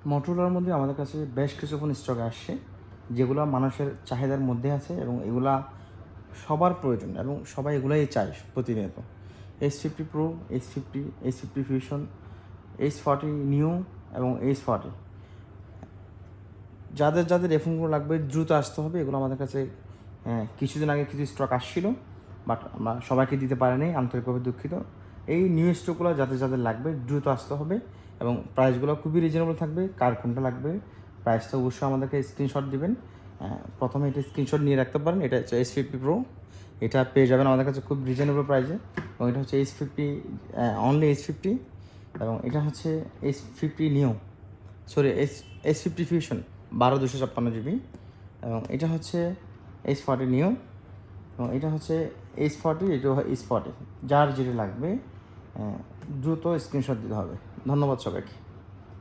মোটরোলার মধ্যে আমাদের কাছে বেশ কিছু ফোন স্টকে আসছে, যেগুলো মানুষের চাহিদার মধ্যে আছে এবং এগুলা সবার প্রয়োজন এবং সবাই এগুলাই চায় প্রতিনিয়ত। S50 Pro, S50, S50 Fusion, S40 new এবং S40। যাদের যাদের এই ফোনগুলো লাগবে দ্রুত আসতে হবে। এগুলো আমাদের কাছে কিছুদিন আগে কিছু স্টক আসছিল, বাট আমরা সবাইকে দিতে পারিনি, আন্তরিকভাবে দুঃখিত। এই নিউ স্টকগুলো যাদের যাদের লাগবে দ্রুত আসতে হবে এবং প্রাইসগুলো খুবই রিজনেবল থাকবে। কার কোনটা লাগবে প্রাইসটা অবশ্যই আমাদেরকে স্ক্রিনশট দিবেন। প্রথমে এটা স্ক্রিনশট নিয়ে রাখতে পারেন। এটা হচ্ছে S50 Pro, এটা পেয়ে যাবেন আমাদের কাছে খুব রিজনেবল প্রাইসে। এবং এটা হচ্ছে S50, অনলি S50। এবং এটা হচ্ছে S50 new, sorry S50 fusion 12/256 GB। এবং এটা হচ্ছে S40 নিউ এবং এটা হচ্ছে S40, এটা S40। যার যেটা লাগবে দ্রুত স্ক্রিনশট দিতে হবে। ধন্যবাদ সবাইকে।